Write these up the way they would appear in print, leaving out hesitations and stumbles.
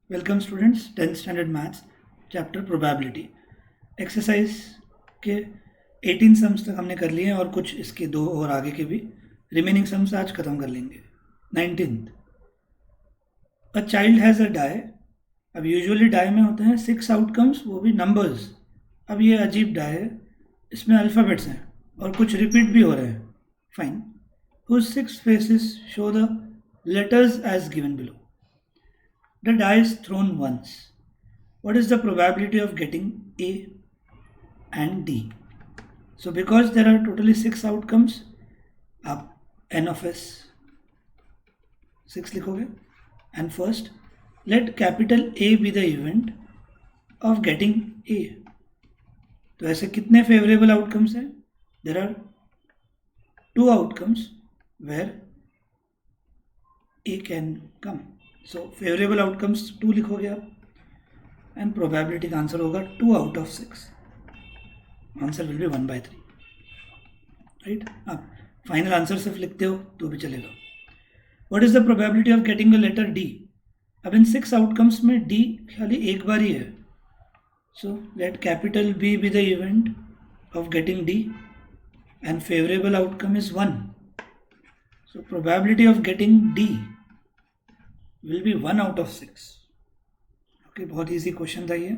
Welcome students, 10th standard maths chapter probability exercise के 18 sums तक हमने कर लिए हैं और कुछ इसके दो और आगे के भी रिमेनिंग सम्स आज खत्म कर लेंगे। 19th, a child has a die. अब यूजुअली डाई में होते हैं 6 आउटकम्स, वो भी नंबर्स। अब ये अजीब डाई है, इसमें अल्फ़ाबेट्स हैं और कुछ रिपीट भी हो रहे हैं। Fine, whose 6 faces show the letters as given below. The die is thrown once. What is the probability of getting A and D? So because there are totally 6 outcomes, आप n of s 6 लिखोगे. And first, let capital A be the event of getting A. तो ऐसे कितने favorable outcomes हैं? There are 2 outcomes where A can come. So favorable outcomes 2 लिखोगे आप, and probability का answer होगा 2 out of 6. Answer will be 1/3. Right, आप final answer सिर्फ लिखते हो तो भी चलेगा. What is the probability of getting the letter d? अब इन 6 आउटकम्स में डी खाली एक बार ही है. So let capital b be the event of getting d and favourable outcome is 1. So probability of getting d will be 1 out of 6. Okay, बहुत easy question था ये.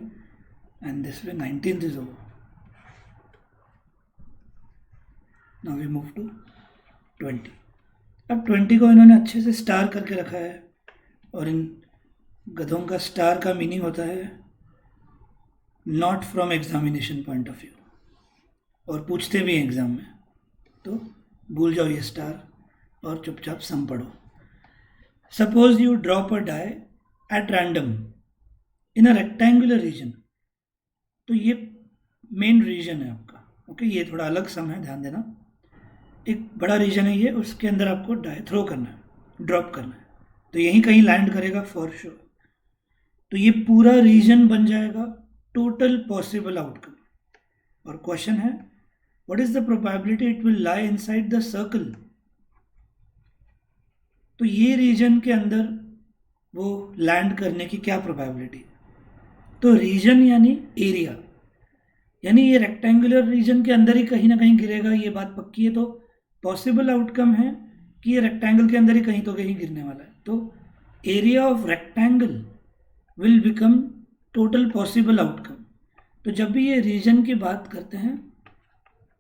And this way 19th is over. Now we move to 20. अब 20 को इन्होंने अच्छे से star करके रखा है और इन गधों का स्टार का मीनिंग होता है not from examination point of view, और पूछते भी हैं एग्जाम में, तो भूल जाओ ये स्टार और चुपचाप सम पढ़ो. Suppose you drop a die at random in a rectangular region. तो ये मेन रीजन है आपका. ओके, ये थोड़ा अलग सम है, ध्यान देना. एक बड़ा रीजन है ये, उसके अंदर आपको डाई थ्रो करना है, ड्रॉप करना है, तो यहीं कहीं लैंड करेगा फॉर श्योर. तो ये पूरा रीजन बन जाएगा टोटल पॉसिबल आउटकम. और क्वेश्चन है what is the probability it will lie inside the circle. तो ये रीजन के अंदर वो लैंड करने की क्या प्रोबेबिलिटी? तो रीजन यानी एरिया, यानी ये रेक्टेंगुलर रीजन के अंदर ही कहीं ना कहीं गिरेगा, ये बात पक्की है. तो पॉसिबल आउटकम है कि ये रेक्टेंगल के अंदर ही कहीं तो कहीं गिरने वाला है. तो area of rectangle will become total possible outcome. तो जब भी ये रीजन की बात करते हैं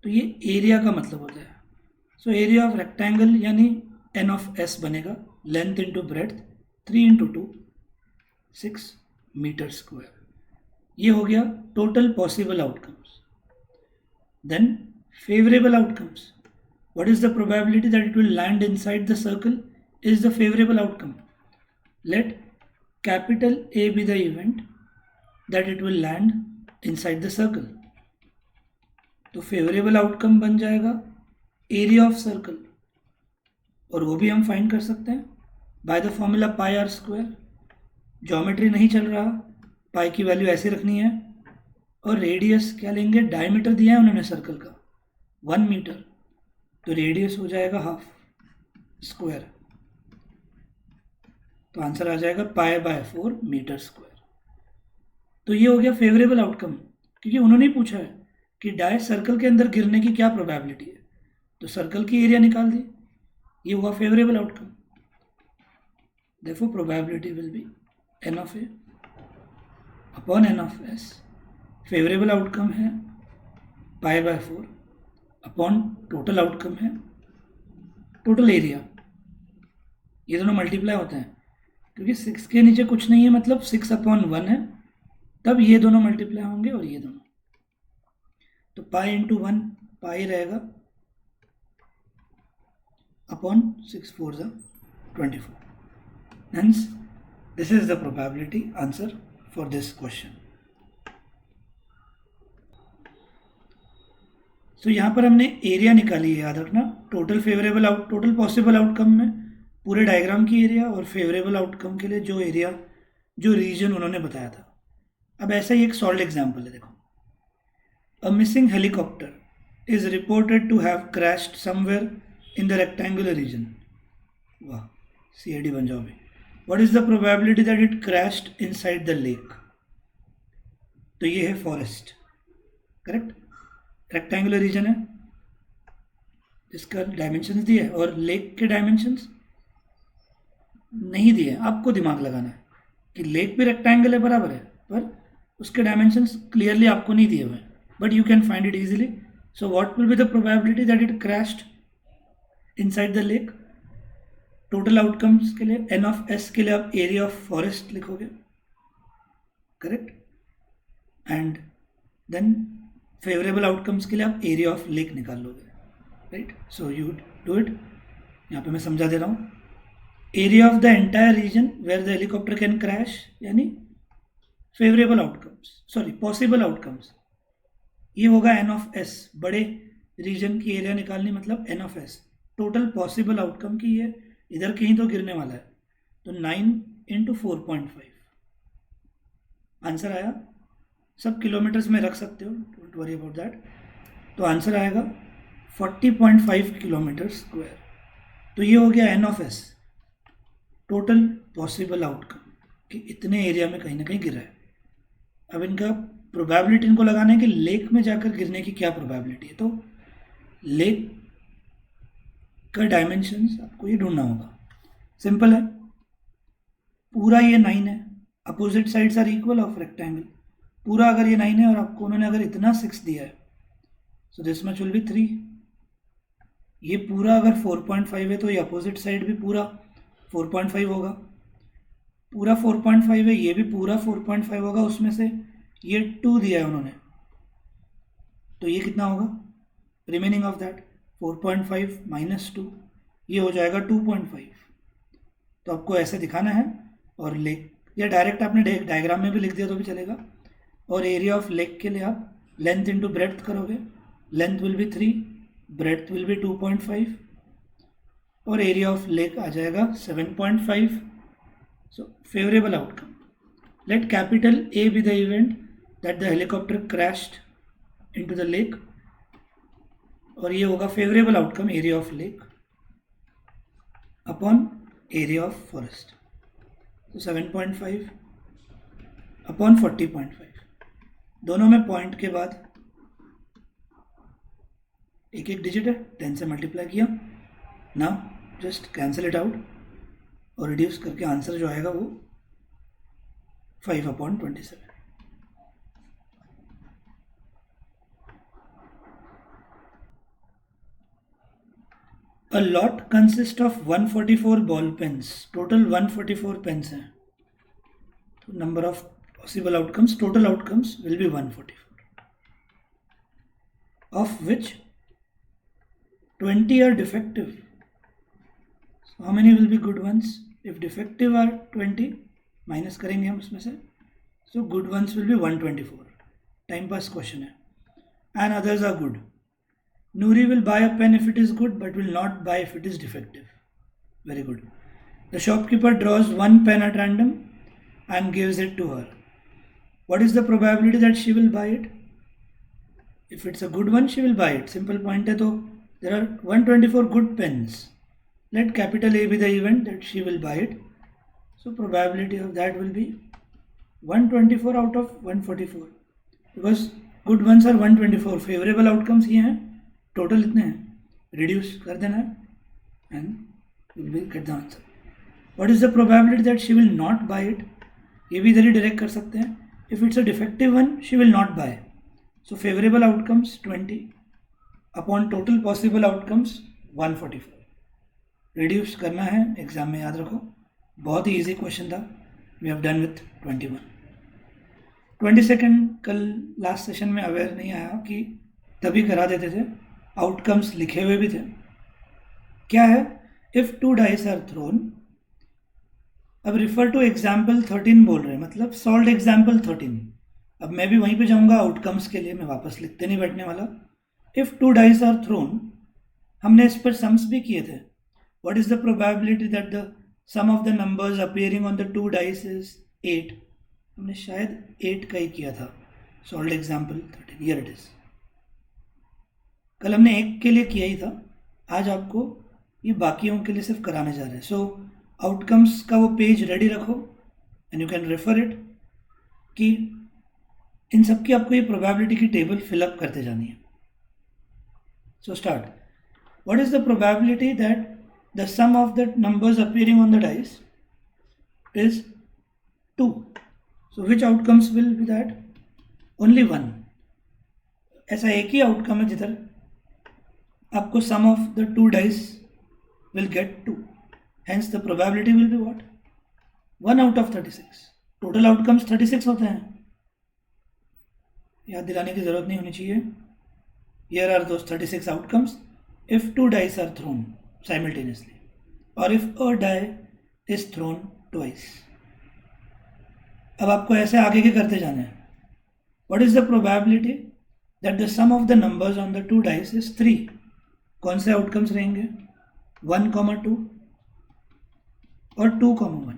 तो ये एरिया का मतलब होता है. सो एरिया ऑफ रेक्टेंगल यानी n of s बनेगा, length into breadth, 3 into 2 6 metre square. ये हो गया total possible outcomes. Then favourable outcomes. What is the probability that it will land inside the circle is the favourable outcome. Let capital A be the event that it will land inside the circle. तो favourable outcome बन जाएगा area of circle, और वो भी हम find कर सकते हैं by the formula pi r square. Geometry नहीं चल रहा, पाई की वैल्यू ऐसे रखनी है. और रेडियस क्या लेंगे, डायमीटर दिया है उन्होंने सर्कल का 1 मीटर, तो रेडियस हो जाएगा हाफ स्क्वायर. तो आंसर आ जाएगा पाई बाय 4 मीटर स्क्वायर. तो ये हो गया फेवरेबल आउटकम, क्योंकि उन्होंने ही पूछा है कि डाई सर्कल के अंदर गिरने की क्या प्रोबेबिलिटी है, तो सर्कल की एरिया निकाल दी. ये हुआ favourable outcome. Therefore probability will be n of a upon n of s. Favourable outcome है pi by 4 upon total outcome है टोटल एरिया. ये दोनों मल्टीप्लाई होते हैं क्योंकि 6 के नीचे कुछ नहीं है, मतलब 6/1 है, तब ये दोनों मल्टीप्लाई होंगे और ये दोनों. तो पाई इंटू 1 पाई रहेगा upon 6 4 24. Hence, this is the probability answer for this question. So यहाँ पर हमने एरिया निकाली है, याद रखना. टोटल पॉसिबल आउटकम में पूरे डायग्राम की एरिया, और फेवरेबल आउटकम के लिए जो एरिया, जो रीजन उन्होंने बताया था. अब ऐसा ही एक सॉल्व एग्जाम्पल है, देखो. A missing helicopter is reported to have crashed somewhere in the rectangular region. वाह, CID बन जाओ भी. What is the probability that it crashed inside the lake? तो ये है फॉरेस्ट, करेक्ट, रेक्टेंगुलर रीजन है जिसका डायमेंशंस दिए और लेक के डायमेंशंस नहीं दिए। आपको दिमाग लगाना है कि लेक भी रेक्टेंगल है, बराबर है, पर उसके डायमेंशंस क्लियरली आपको नहीं दिए हुए, but you can find it easily. So what will be the probability that it crashed inside the lake? Total outcomes के लिए एन ऑफ एस के लिए आप एरिया ऑफ फॉरेस्ट लिखोगे, correct, and then favourable outcomes के लिए आप area of lake निकाल लोगे, right. So you do it. यहाँ पे मैं समझा दे रहा हूँ। Area of the entire region where the helicopter can crash, यानी favourable outcomes, sorry possible outcomes, ये होगा एन ऑफ एस। बड़े रीजन की एरिया निकालनी मतलब n of S, total possible outcome की ये इधर कहीं तो गिरने वाला है, तो 9 इंटू 4.5 आंसर आया। सब किलोमीटर्स में रख सकते हो, डोंट वरी अबाउट दैट। तो आंसर आएगा 40.5 किलोमीटर स्क्वायर। तो ये हो गया n of S, total possible outcome कि इतने एरिया में कहीं ना कहीं गिरा है। अब इनका प्रोबेबिलिटी इनको लगाना है कि लेक में जाकर गिरने की क्या प्रोबेबिलिटी है। तो लेक का डायमेंशंस आपको ये ढूंढना होगा। सिंपल है, पूरा ये 9 है, opposite sides are equal of rectangle. पूरा अगर ये 9 है और आपको उन्होंने अगर इतना 6 दिया है, so this much will be 3। ये पूरा अगर 4.5 है तो ये अपोजिट साइड भी पूरा 4.5 होगा। पूरा 4.5 है, ये भी पूरा 4.5 होगा, उसमें से ये 2 दिया है उन्होंने, तो ये कितना होगा रिमेनिंग ऑफ दैट 4.5 माइनस 2, ये हो जाएगा 2.5। तो आपको ऐसे दिखाना है, और लेक या डायरेक्ट आपने डायग्राम में भी लिख दिया तो भी चलेगा। और एरिया ऑफ लेक के लिए आप लेंथ इंटू ब्रेड्थ करोगे, length will be 3, breadth will be 2.5, और एरिया ऑफ लेक आ जाएगा 7.5। So favourable outcome, let capital A be the event that the helicopter crashed into the lake, और ये होगा favourable outcome area of lake upon area of forest. तो 7.5 upon 40.5, दोनों में point के बाद एक एक डिजिट है, 10 से मल्टीप्लाई किया। Now just cancel it out और रिड्यूस करके आंसर जो आएगा वो 5/27। A lot consists of 144 ball pens. Total 144 pens हैं. So number of possible outcomes, total outcomes will be 144. Of which 20 are defective. So how many will be good ones? If defective are 20, minus करेंगे हम उसमें से. So good ones will be 124. Time pass question है. And others are good. Noori will buy a pen if it is good, but will not buy if it is defective. Very good. The shopkeeper draws one pen at random and gives it to her. What is the probability that she will buy it? If it's a good one, she will buy it. Simple point है तो there are 124 good pens. Let capital A be the event that she will buy it. So probability of that will be 124 out of 144. Because good ones are 124. Favorable outcomes ये हैं. Total इतने हैं, reduce कर देना है and will be get the answer. What is the probability that she will not buy it? ये भी इधर ही डायरेक्ट कर सकते हैं. If it's a defective one she will not buy. So favourable outcomes 20 upon total possible outcomes 144. Reduce करना है, exam में याद रखो. बहुत ही ईजी क्वेश्चन था. We have done with 21. 22 कल लास्ट सेशन में अवेयर नहीं आया कि तभी करा देते थे, आउटकम्स लिखे हुए भी थे. क्या है? If 2 dice are thrown. अब रिफर टू एग्जाम्पल 13 बोल रहे हैं, मतलब सॉल्व एग्जाम्पल 13. अब मैं भी वहीं पे जाऊंगा आउटकम्स के लिए, मैं वापस लिखते नहीं बैठने वाला. इफ 2 डाइस आर थ्रोन, हमने इस पर सम्स भी किए थे. What is the probability that the sum of the numbers appearing on the 2 dice is 8. हमने शायद 8 का ही किया था. Solve example 13, here it is. कल हमने एक के लिए किया ही था, आज आपको ये बाकियों के लिए सिर्फ कराने जा रहे हैं. सो आउटकम्स का वो पेज रेडी रखो and you can refer it, कि इन सब की आपको ये प्रोबेबिलिटी की टेबल फिलअप करते जानी है. So start. What is the probability that the sum of the numbers appearing on the dice is 2. So which outcomes will be that? Only 1. ऐसा एक ही आउटकम है जिधर आपको sum of the 2 dice will get 2. Hence the probability will be what? 1 out of 36. Total outcomes 36 होते हैं. याद दिलाने की जरूरत नहीं होनी चाहिए. Here are those 36 outcomes if 2 dice are thrown simultaneously or if a die is thrown twice. अब आपको ऐसे आगे के करते जाना है. What is the probability that the sum of the numbers on the 2 dice is 3? कौन से outcomes रहेंगे? 1, 2 और 2, 1.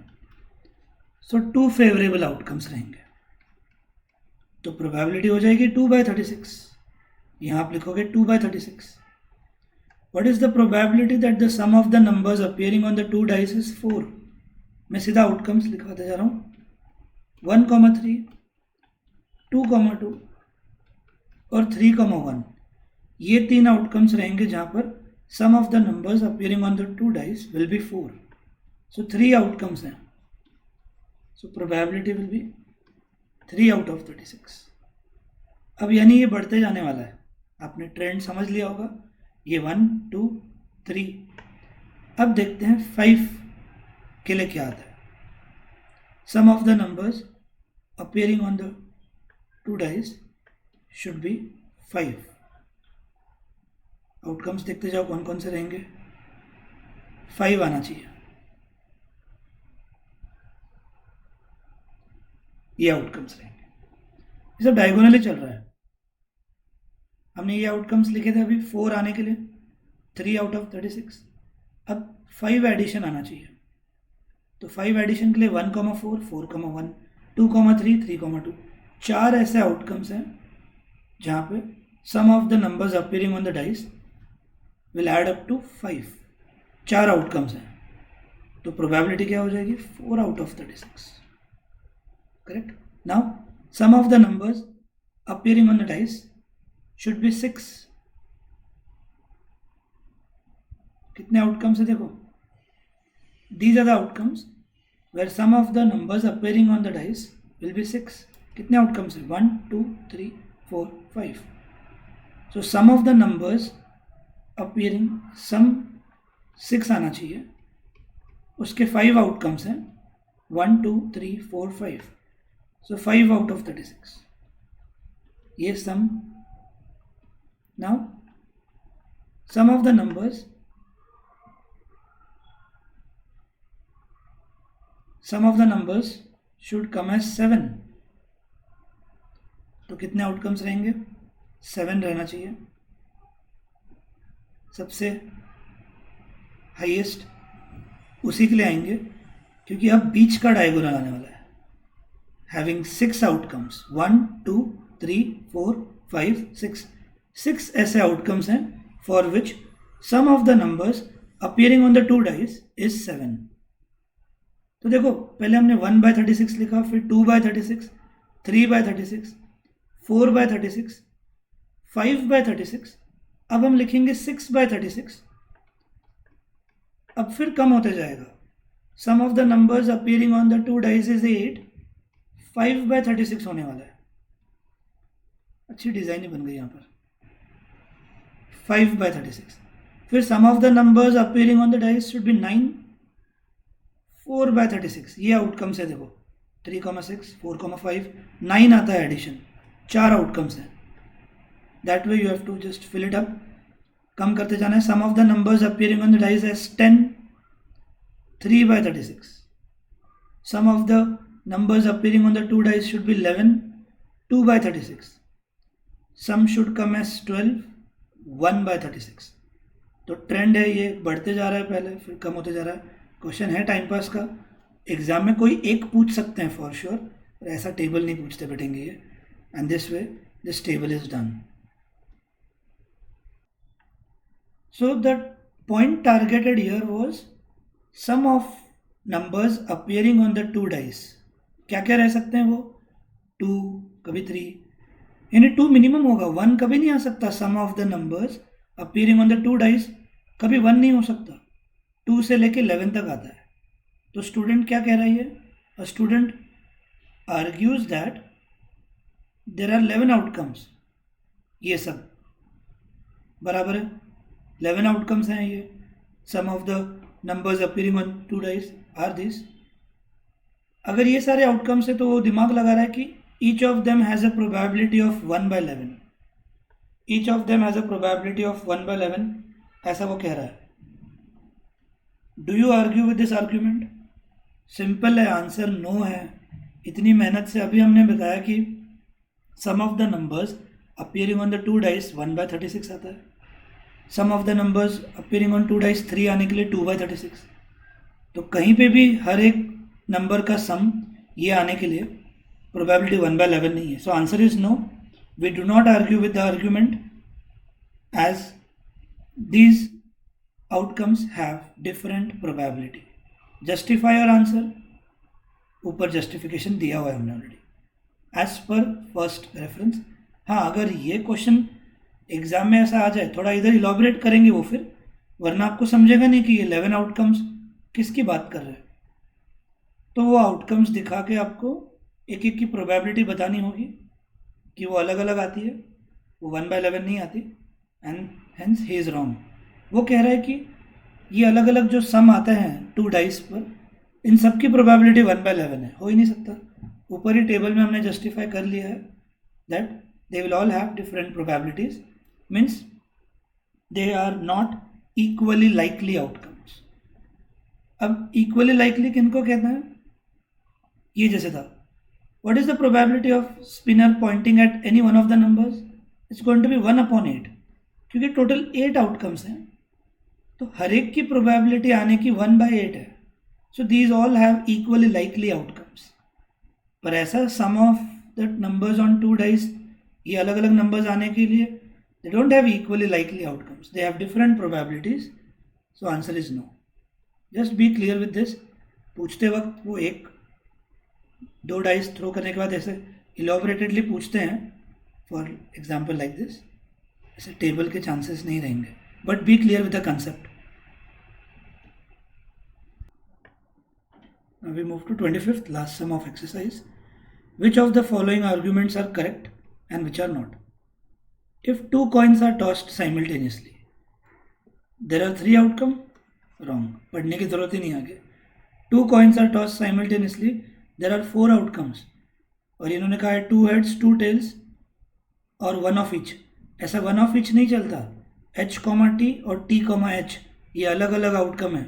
सो 2 फेवरेबल आउटकम्स रहेंगे. तो प्रोबेबिलिटी हो जाएगी 2/36. यहाँ आप लिखोगे 2/36. What is the probability that the sum of the numbers appearing on the 2 dice is 4? मैं सीधा आउटकम्स लिखवाते जा रहा हूँ. 1, 3, 2, 2 और 3, 1. ये 3 आउटकम्स रहेंगे जहाँ पर sum of the numbers appearing on the 2 dice will be 4. So 3 outcomes हैं. So probability will be 3 out of 36. अब यानी ये बढ़ते जाने वाला है. आपने ट्रेंड समझ लिया होगा. ये 1, 2, 3. अब देखते हैं 5 के लिए क्या आता है. Sum of the numbers appearing on the 2 dice should be 5. Outcomes देखते जाओ कौन कौन से रहेंगे. 5 आना चाहिए. ये आउटकम्स रहेंगे. ये सब डायगोनली चल रहा है. हमने ये आउटकम्स लिखे थे अभी 4 आने के लिए, 3 out of 36. अब 5 एडिशन आना चाहिए. तो 5 एडिशन के लिए 1, 4, 4, 1, 2, 3, 3, 2. 4 ऐसे आउटकम्स हैं जहाँ पे sum of the numbers appearing on the dice will add up to 5. 4 outcomes हैं. तो प्रोबेबिलिटी क्या हो जाएगी? 4 out of 36. Correct. Now sum of the numbers appearing on the dice should be 6. कितने आउटकम्स है देखो. These are the outcomes where sum of the numbers appearing on the dice will be 6. कितने outcomes है? 1, 2, 3, 4, 5. So sum of the numbers appearing sum 6 आना चाहिए. उसके 5 outcomes हैं 1, 2, 3, 4, 5. So 5 out of 36. ये sum. Now sum of the numbers should come as 7. तो कितने outcomes रहेंगे? 7 रहना चाहिए. सबसे हाईएस्ट उसी के लिए आएंगे क्योंकि अब बीच का डायगोनल आने वाला है. Having 6 outcomes, 1, 2, 3, 4, 5, 6. 6 ऐसे outcomes हैं for which sum of the numbers appearing on the 2 dice is 7. तो देखो पहले हमने 1/36 लिखा, फिर 2/36, 3/36, 4/36, 5/36. अब हम लिखेंगे 6/36. अब फिर कम होते जाएगा. Sum of the numbers appearing on the 2 dice is 8. 5/36 होने वाला है. अच्छी डिजाइन ही बन गई यहाँ पर. 5/36. फिर sum of the numbers appearing on the dice should be 9. 4/36. ये आउटकम्स है देखो. 3, 6, 4, 5, 9 आता है एडिशन. 4 आउटकम्स है. That way you have to just fill it up. कम करते जाना है. Sum of the numbers appearing on the dice as 10. 3/36. Sum of the numbers appearing on the 2 dice should be 11. 2/36. Sum should come as 12. 1/36. तो trend है ये, बढ़ते जा रहा है पहले फिर कम होते जा रहा है. क्वेश्चन है टाइम पास का. एग्जाम में कोई एक पूछ सकते हैं फॉर श्योर, और ऐसा टेबल नहीं पूछते बैठेंगे ये. And this way this table is done. So the point targeted here was sum of numbers appearing on the 2 dice, क्या क्या रह सकते हैं वो? 2, कभी 3, यानी 2 मिनिमम होगा, 1 कभी नहीं आ सकता। Sum of the numbers appearing on the 2 dice, कभी 1 नहीं हो सकता। 2 से लेके 11 तक आता है। तो स्टूडेंट क्या कह रही है? A student argues that there are 11 outcomes, ये सब बराबर है, 11 आउटकम्स हैं ये। Sum of the numbers appearing on 2 dice are this. अगर ये सारे आउटकम्स है तो वो दिमाग लगा रहा है कि each of them has a probability of 1/11, each of them has a probability of 1/11, ऐसा वो कह रहा है। Do you argue with this argument? Simple है, आंसर नो है। इतनी मेहनत से अभी हमने बताया कि sum of the numbers appearing on the 2 dice 1/36 आता है। Sum of the numbers appearing on 2 dice 3 आने के लिए 2/36। तो कहीं पे भी हर एक नंबर का सम ये आने के लिए प्रोबेबिलिटी 1/11 नहीं है। So answer is no, we do not argue with the argument as these outcomes have different probability. Justify your answer, ऊपर जस्टिफिकेशन दिया हुआ है हमने already as per first reference. हाँ, अगर ये क्वेश्चन एग्जाम में ऐसा आ जाए, थोड़ा इधर इलॉबरेट करेंगे वो फिर, वरना आपको समझेगा नहीं कि ये 11 आउटकम्स किसकी बात कर रहे हैं। तो वो आउटकम्स दिखा के आपको एक एक की प्रोबेबिलिटी बतानी होगी कि वो अलग अलग आती है, वो 1/11 नहीं आती, and hence he is wrong. वो कह रहा है कि ये अलग अलग जो सम आते हैं 2 डाइस पर, इन सब की प्रोबेबिलिटी 1/11 है, हो ही नहीं सकता। ऊपर ही टेबल में हमने जस्टिफाई कर लिया है that they will all have different probabilities, means they are not equally likely outcomes. अब इक्वली लाइकली किनको कहते हैं? ये जैसे था, what is the probability of spinner pointing at any one of the numbers? It's going to be 1/8, क्योंकि total 8 outcomes हैं, तो हर एक की प्रोबेबिलिटी आने की 1/8 है। So these all have equally likely outcomes. पर ऐसा sum of the numbers on 2 dice, ये अलग अलग नंबर्स आने के लिए they don't have equally likely outcomes, they have different probabilities. So answer is no. Just be clear with this. पूछते वक्त वो 1-2 डाइस थ्रो करने के बाद ऐसे इलॉबरेटेडली पूछते हैं, फॉर एग्जाम्पल लाइक दिस, ऐसे टेबल के चांसेस नहीं रहेंगे, but be clear with the concept. Now we move to 25th, last sum of exercise. Which of the following arguments are correct and which are not? If 2 coins are tossed simultaneously, there are 3 outcomes. Wrong. पढ़ने की जरूरत ही नहीं आगे। 2 coins are tossed simultaneously, there are 4 outcomes. और इन्होंने कहा है 2 heads 2 tails और 1 of each। ऐसा 1 of each नहीं चलता, H, T और T, H ये अलग अलग आउटकम है,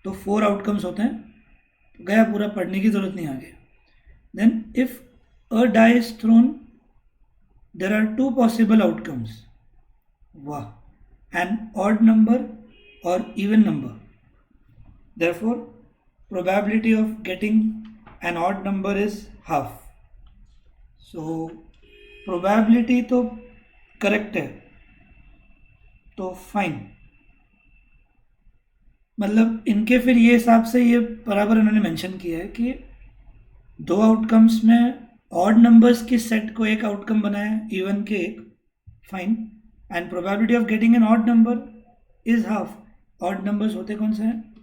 तो 4 आउटकम्स होते हैं। गया पूरा, पढ़ने की जरूरत नहीं आगे। Then if a die is thrown, there are 2 possible outcomes. वाह, एन ऑड नंबर और even number, therefore probability of getting an odd number is half. So probability तो करेक्ट है, तो फाइन। मतलब इनके फिर ये हिसाब से ये बराबर उन्होंने मेंशन किया है कि 2 आउटकम्स में ऑड नंबर्स की सेट को एक आउटकम बनाया, इवन के एक, fine. And probability of getting an odd number is half. Odd numbers होते कौन से हैं?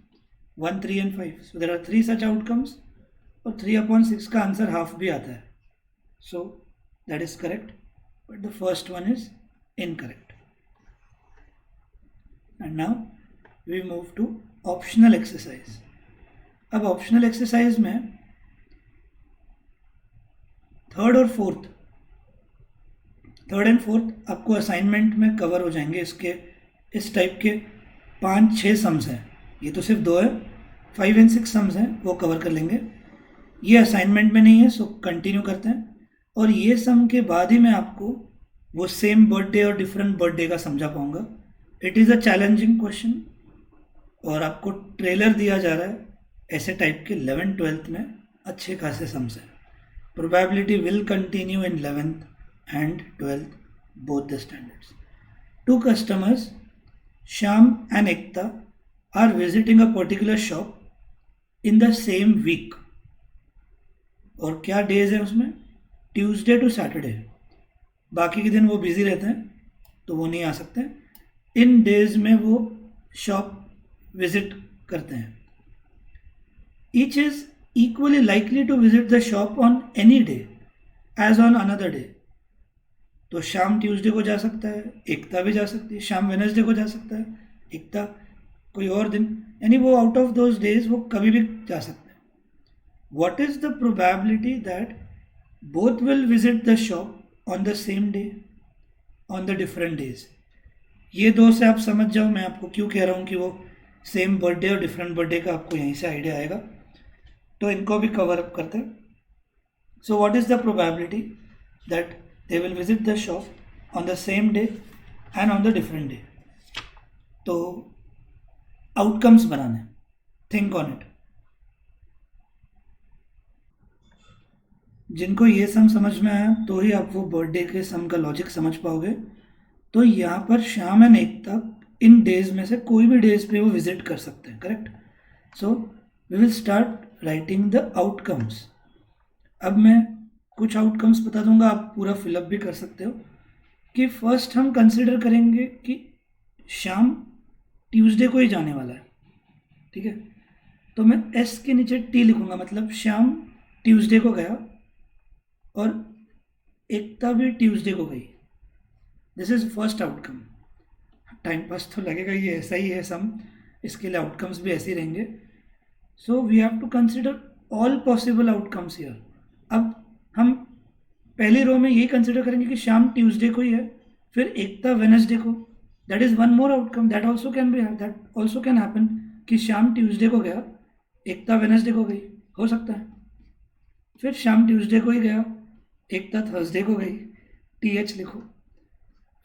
1, 3 and 5। So there are 3 such outcomes, और 3/6 का आंसर हाफ भी आता है। So that is correct, but the first one is incorrect. And now we move to optional exercise. अब ऑप्शनल एक्सरसाइज में 3rd और 4th, 3rd एंड 4th आपको assignment में कवर हो जाएंगे। इसके इस टाइप के 5-6 सम्स हैं, ये तो सिर्फ 2 है, 5 एंड 6 सम्स हैं, वो कवर कर लेंगे। ये असाइनमेंट में नहीं है, सो कंटिन्यू करते हैं। और ये सम के बाद ही मैं आपको वो सेम बर्थडे और डिफरेंट बर्थडे का समझा पाऊंगा। It is a challenging question, और आपको ट्रेलर दिया जा रहा है ऐसे टाइप के 11th 12th में अच्छे खासे सम्स हैं। Probability will continue in 11th and 12th both the standards. 2 customers, Shyam and Ekta, are visiting a particular shop in the same week, और क्या डेज है उसमें, ट्यूसडे टू सैटरडे, बाकी के दिन वो बिजी रहते हैं तो वो नहीं आ सकते, इन डेज में वो शॉप विजिट करते हैं. Each is equally likely to visit the shop on any day as on another day. तो शाम ट्यूसडे को जा सकता है, एकता भी जा सकती है, शाम वेनसडे को जा सकता है, एकता कोई और दिन, यानी वो आउट ऑफ दोज डेज वो कभी भी जा सकते हैं. What is the probability that both will visit the shop on the same day on the different days. ये दो से आप समझ जाओ मैं आपको क्यों कह रहा हूँ कि वो सेम बर्थडे और डिफरेंट बर्थडे का आपको यहीं से आइडिया आएगा. तो इनको भी कवर अप करते हैं. So what is the probability that they will visit the shop on the same day and on the different day. तो आउटकम्स बनाने, थिंक ऑन इट. जिनको ये सम समझ में आया तो ही आप वो बर्थडे के सम का लॉजिक समझ पाओगे. तो यहाँ पर शाम एंड एकता इन डेज में से कोई भी डेज पे वो विजिट कर सकते हैं, correct. So we will start writing the outcomes. अब मैं कुछ आउटकम्स बता दूंगा, आप पूरा फिलअप भी कर सकते हो. कि फर्स्ट हम कंसिडर करेंगे कि शाम ट्यूसडे को ही जाने वाला है, ठीक है. तो मैं एस के नीचे टी लिखूंगा, मतलब शाम ट्यूसडे को गया और एकता भी ट्यूसडे को गई. This is first outcome. Time pass तो लगेगा, ये ऐसा ही है सम, इसके लिए आउटकम्स भी ऐसे ही रहेंगे. So we have to consider all possible outcomes here. अब हम पहली रो में ये कंसिडर करेंगे कि शाम ट्यूसडे को ही है, फिर एकता वेनसडे को. That is one more outcome, that also can happen कि शाम ट्यूसडे को गया, एकता वेनसडे को गई, हो सकता है. फिर शाम ट्यूसडे को ही गया, एकता थर्सडे को गई, TH लिखो.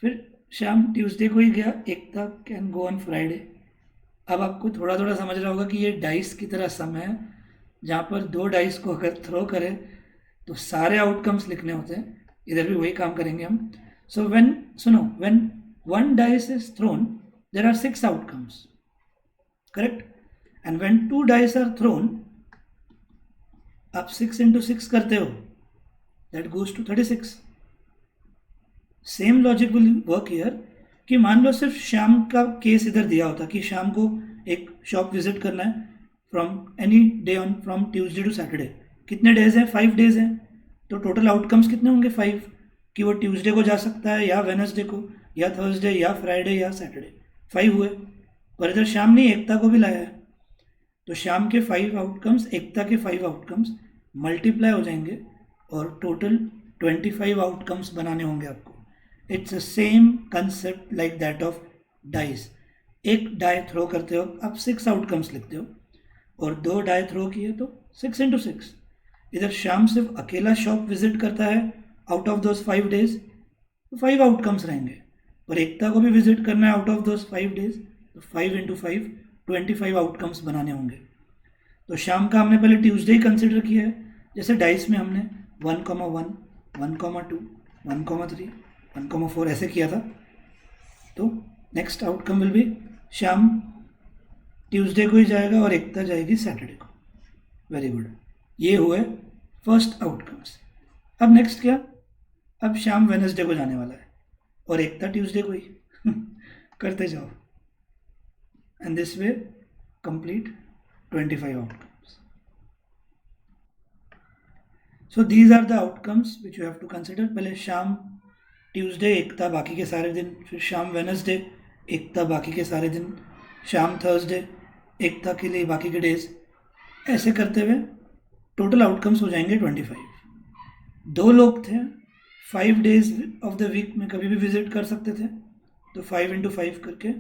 फिर शाम ट्यूसडे को ही गया, एकता कैन गो ऑन फ्राइडे. अब आपको थोड़ा थोड़ा समझ रहा होगा कि ये डाइस की तरह सम है, जहाँ पर दो डाइस को अगर थ्रो करें तो सारे आउटकम्स लिखने होते हैं. इधर भी वही काम करेंगे हम. So when one dice is thrown there are 6 outcomes, correct. And when 2 dice are thrown, आप 6 into 6 करते हो, that goes to 36. Same logic will work here. कि मान लो सिर्फ शाम का केस इधर दिया होता कि शाम को एक शॉप विजिट करना है from any day on from Tuesday to Saturday. कितने डेज हैं, 5 डेज हैं. तो टोटल आउटकम्स कितने होंगे, 5. कि वो ट्यूसडे को जा सकता है, या वेनसडे को, या थर्सडे, या फ्राइडे, या सैटरडे. 5 हुए. पर इधर शाम ने एकता को भी लाया है, तो शाम के 5 आउटकम्स, एकता के 5 आउटकम्स मल्टीप्लाई हो जाएंगे और टोटल 25 आउटकम्स बनाने होंगे आपको. It's a same concept like that of dice. एक डाई थ्रो करते हो आप 6 आउटकम्स लिखते हो, और 2 डाई थ्रो किए तो 6 into 6. इधर शाम सिर्फ अकेला शॉप विजिट करता है आउट ऑफ दोज 5 डेज, तो 5 आउटकम्स रहेंगे. और एकता को भी विजिट करना है आउट ऑफ दोज 5 डेज, तो 5 into 5 25 आउटकम्स बनाने होंगे. तो शाम का हमने पहले ट्यूसडे ही कंसिडर किया है, जैसे डाइस में हमने 1,1, 1,2, 1,3, 1,4 ऐसे किया था. तो नेक्स्ट आउटकम विल बी शाम ट्यूसडे को ही जाएगा और एकता जाएगी सैटरडे को. Very good. ये हुए फर्स्ट आउटकम्स. अब नेक्स्ट क्या, अब शाम वेनसडे को जाने वाला है और एकता ट्यूसडे को ही. करते जाओ, and this way complete 25 outcomes. So these are the outcomes which you have to consider. पहले शाम ट्यूसडे एकता बाकी के सारे दिन, फिर शाम वेनसडे एकता बाकी के सारे दिन, शाम थर्सडे एकता के लिए बाकी के डेज. ऐसे करते हुए टोटल आउटकम्स हो जाएंगे 25. 2 लोग थे, 5 डेज ऑफ द वीक में कभी भी विजिट कर सकते थे, तो 5 into 5 करके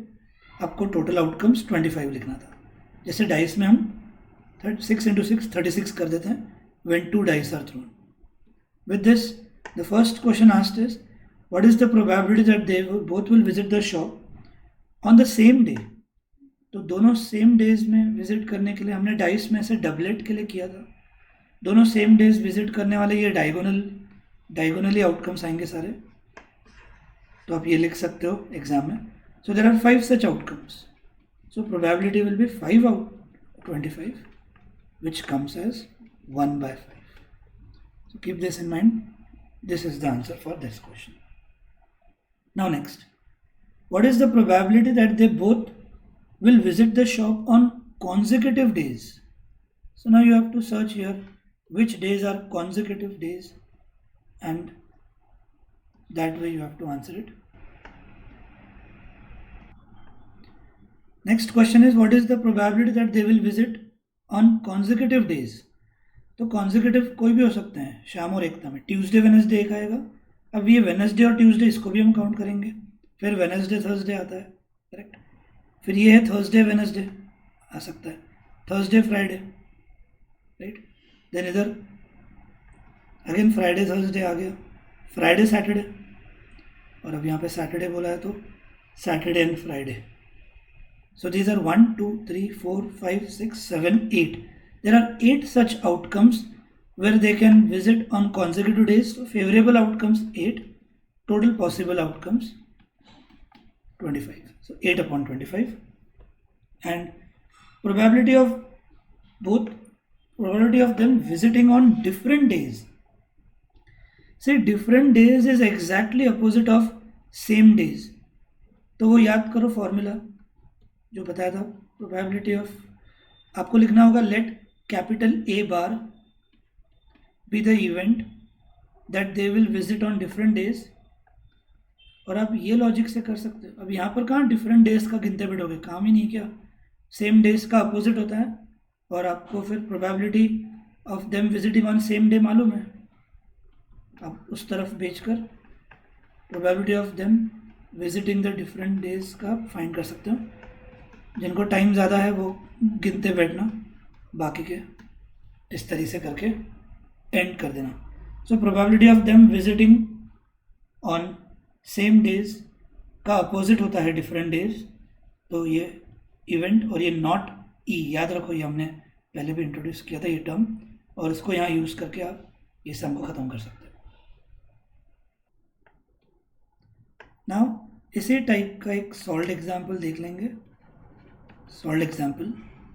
आपको टोटल आउटकम्स 25 लिखना था. जैसे डाइस में हम 6 into 6 36 कर देते हैं when 2 dice are thrown. With this, the first question asked is, what is the probability that they both will visit the shop on the same day? तो दोनों सेम डेज में विजिट करने के लिए हमने डाइस में से डबलेट के लिए किया था. दोनों सेम डेज विजिट करने वाले ये डायगोनली आउटकम्स आएंगे सारे. तो आप ये लिख सकते हो एग्जाम में. So there are 5 such outcomes. So probability will be 5 out of 25. which comes as 1 by 5. So keep this in mind. This is the answer for this question. Now next, what is the probability that they both will visit the shop on consecutive days? So now you have to search here which days are consecutive days, and that way you have to answer it. Next question is, what is the probability that they will visit on consecutive days? तो consecutive कोई भी हो सकते हैं शाम और एकता में. Tuesday Wednesday एक आएगा. अब ये वेनसडे और ट्यूसडे इसको भी हम काउंट करेंगे. फिर वेनसडे थर्सडे आता है, करेक्ट. फिर ये है थर्सडे वेनसडे आ सकता है, थर्सडे फ्राइडे, राइट. देन इधर अगेन फ्राइडे थर्सडे आ गया, फ्राइडे सैटरडे, और अब यहाँ पे सैटरडे बोला है तो Saturday and Friday. So these are 1, 2, 3, 4, 5, 6, 7, 8. There are 8 such outcomes where they can visit on consecutive days. So favorable outcomes 8, total possible outcomes 25. So 8 upon 25. And probability of them visiting on different days. See, different days is exactly opposite of same days. तो वो याद करो formula जो बताया था. Probability of, आपको लिखना होगा late capital A bar be the event that they will visit on different days. और आप ये लॉजिक से कर सकते हो. अब यहाँ पर कहाँ डिफरेंट डेज का गिनते बैठोगे, काम ही नहीं क्या. सेम डेज का अपोजिट होता है, और आपको फिर probability of them visiting on same day मालूम है. आप उस तरफ भेजकर probability of them visiting the different days का फाइंड कर सकते हो. जिनको टाइम ज़्यादा है वो गिनते बैठना, बाकी के इस तरीके से करके एंड कर देना. सो probability of them visiting on same days का अपोजिट होता है डिफरेंट डेज. तो ये इवेंट और ये नॉट ई याद रखो, ये हमने पहले भी इंट्रोड्यूस किया था ये टर्म, और इसको यहाँ यूज़ करके आप ये सम को ख़त्म कर सकते हो. नाउ इसी टाइप का एक सॉल्व्ड एग्जाम्पल देख लेंगे. Solved example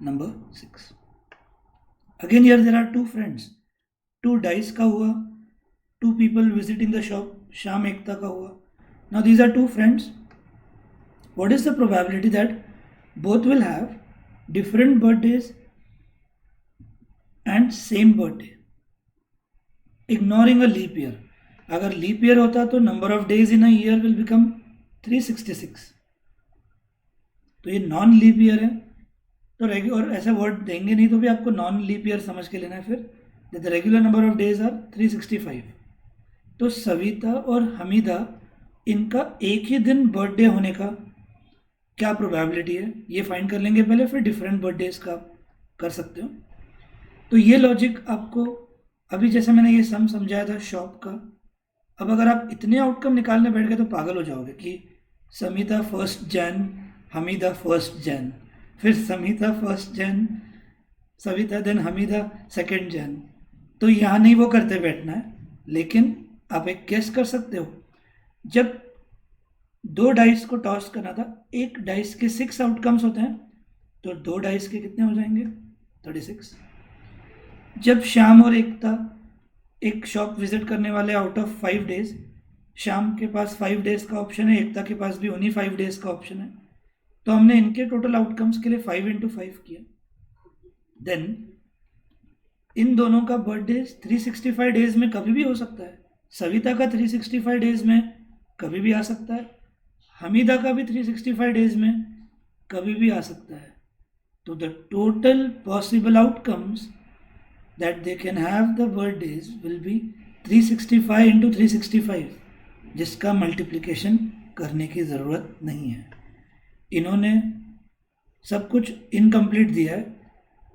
number 6. Again here there are two friends. 2 dice का हुआ, 2 people visiting the shop, शाम एकता का हुआ. Now these are 2 friends. What is the probability that both will have different birthdays and same birthday? Ignoring a leap year. अगर leap year होता तो number of days in a year will become 366. तो ये non leap year है, तो और ऐसे word देंगे नहीं तो भी आपको नॉन लीप ईयर समझ के लेना है. फिर the regular number of days are 365. तो सविता और हमीदा इनका एक ही दिन बर्थडे होने का क्या प्रोबेबिलिटी है ये फाइंड कर लेंगे पहले, फिर डिफरेंट बर्थडेज का आप कर सकते हो. तो ये लॉजिक आपको अभी जैसे मैंने ये सम समझाया था शॉप का, अब अगर आप इतने आउटकम निकालने बैठ गए तो पागल हो जाओगे कि समिता 1 जैन, हमीदा 1 जैन, फिर समिता 1 जैन, सविता देन हमीदा 2 जैन. तो यहाँ नहीं वो करते बैठना है, लेकिन आप एक गेस कर सकते हो. जब 2 डाइस को टॉस करना था, एक डाइस के 6 आउटकम्स होते हैं, तो 2 डाइस के कितने हो जाएंगे 36. जब श्याम और एकता एक शॉप विजिट करने वाले आउट ऑफ 5 डेज, श्याम के पास 5 डेज का ऑप्शन है, एकता के पास भी उन्हीं 5 डेज का ऑप्शन है, तो हमने इनके टोटल आउटकम्स के लिए 5 into 5 किया. देन इन दोनों का बर्थडे 365 डेज में कभी भी हो सकता है. सविता का 365 डेज में कभी भी आ सकता है, हमीदा का भी 365 डेज में कभी भी आ सकता है. तो the total possible outcomes that they can have the birthdays will be 365 into 365, जिसका मल्टीप्लिकेशन करने की ज़रूरत नहीं है. इन्होंने सब कुछ इनकम्प्लीट दिया है,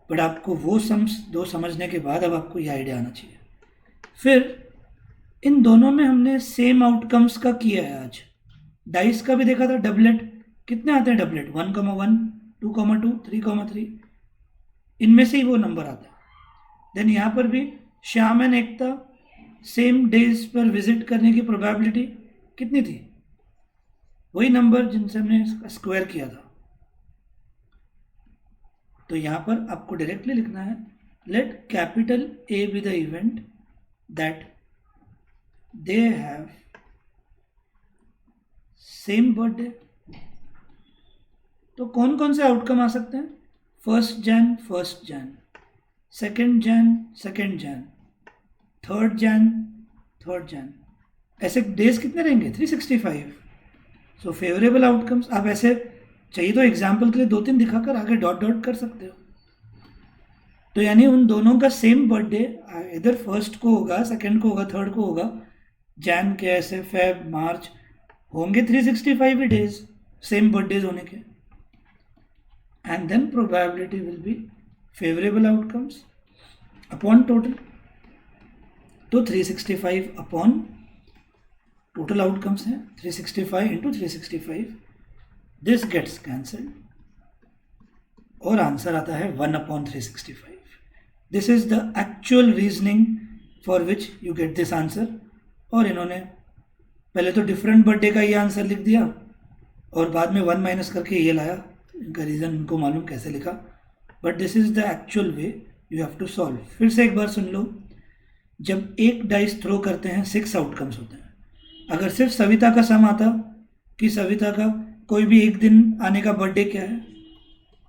बट आपको वो सम्स 2 समझने के बाद अब आपको ये आइडिया आना चाहिए. फिर इन दोनों में हमने सेम आउटकम्स का किया है. आज डाइस का भी देखा था, डबलेट कितने आते हैं, डबलेट 1,1, 2,2, 3,3, इनमें से ही वो नंबर आता है. देन यहाँ पर भी Shyam and Ekta same days पर विजिट करने की प्रोबेबिलिटी कितनी थी, वही नंबर जिनसे हमने स्क्वायर किया था. तो यहाँ पर आपको डायरेक्टली लिखना है let capital A be the event that they have same birthday. तो कौन कौन से आउटकम आ सकते हैं? 1st Jan 1st Jan, 2nd Jan 2nd Jan, 3rd Jan 3rd Jan. ऐसे डेज कितने रहेंगे? 365. सो फेवरेबल आउटकम्स. आप ऐसे चाहिए तो एग्जाम्पल के लिए 2-3 दिखाकर आगे डॉट डॉट कर सकते हो. तो यानी उन दोनों का सेम बर्थडे इधर 1st को होगा, 2nd को होगा, 3rd को होगा. जैन के ऐसे फेब मार्च होंगे 365 ही डेज सेम बर्थडेज होने के. And then probability will be favourable outcomes upon total. तो 365 अपॉन टोटल आउटकम्स हैं 365 इंटू 365. दिस गेट्स कैंसल्ड और आंसर आता है 1/365. This is the actual reasoning for which you get this answer. और इन्होंने पहले तो डिफरेंट बर्थडे का ये आंसर लिख दिया और बाद में 1 माइनस करके ये लाया. इनका रीज़न उनको मालूम कैसे लिखा, but this is the actual way you have to solve. फिर से एक बार सुन लो. जब एक डाइस थ्रो करते हैं 6 आउटकम्स होते हैं. अगर सिर्फ सविता का सम आता कि सविता का कोई भी एक दिन आने का बर्थडे क्या है,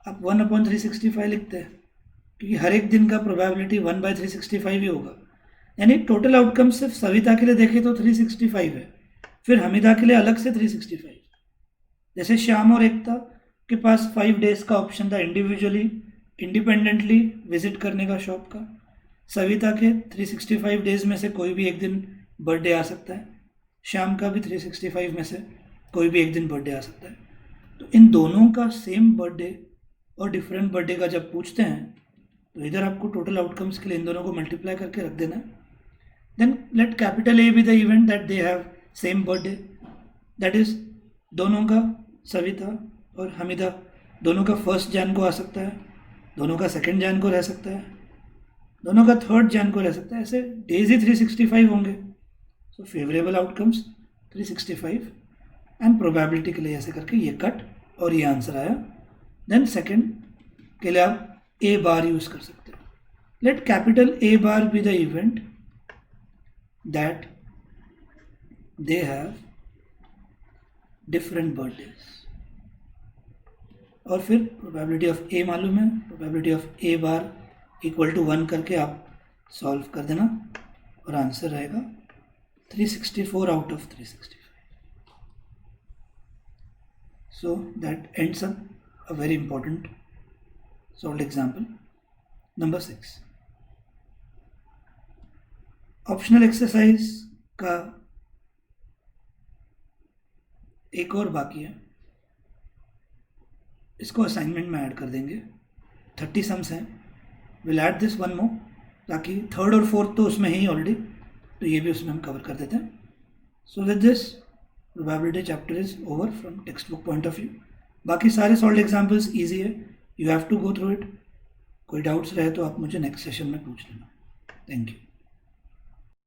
आप 1/365 लिखते हैं क्योंकि हर एक दिन का प्रोबेबिलिटी 1/365 ही होगा. यानी टोटल आउटकम सिर्फ सविता के लिए देखें तो 365 है, फिर हमीदा के लिए अलग से 365. जैसे श्याम और एकता के पास 5 डेज का ऑप्शन था इंडिविजुअली इंडिपेंडेंटली विजिट करने का शॉप का. सविता के 365 डेज में से कोई भी एक दिन बर्थडे आ सकता है. श्याम का भी 365 में से कोई भी एक दिन बर्थडे आ सकता है. तो इन दोनों का सेम बर्थडे और डिफरेंट बर्थडे का जब पूछते हैं तो इधर आपको टोटल आउटकम्स के लिए इन दोनों को मल्टीप्लाई करके रख देना है. Then let capital A be the event that they have same birthday. That is दोनों का सविता और हमीदा दोनों का 1st Jan को आ सकता है, दोनों का 2nd Jan को रह सकता है, दोनों का 3rd Jan को रह सकता है. ऐसे डेज ही 365 होंगे. सो फेवरेबल आउटकम्स 365 एंड प्रोबेबिलिटी के लिए ऐसे करके ये कट और ये आंसर आया. देन सेकंड के लिए आप ए बार यूज कर सकते हो. Let capital A bar be the event that they have different birthdays. और फिर प्रोबेबिलिटी ऑफ ए मालूम है, probability of A bar equal to 1 करके आप सॉल्व कर देना और आंसर रहेगा 364 out of 365. So that ends up a very important solved example. Number 6. Optional exercise का एक और बाकी है, इसको असाइनमेंट में ऐड कर देंगे. 30 सम्स हैं. विल ऐड दिस 1 मोर ताकि 3rd और 4th तो उसमें ही ऑलरेडी, तो ये भी उसमें हम कवर कर देते हैं. So with this probability chapter is over from textbook point of view. बाकी सारे सॉल्व एग्जाम्पल्स ईजी है, you have to go through it. कोई डाउट्स रहे तो आप मुझे नेक्स्ट सेशन में पूछ लेना. Thank you.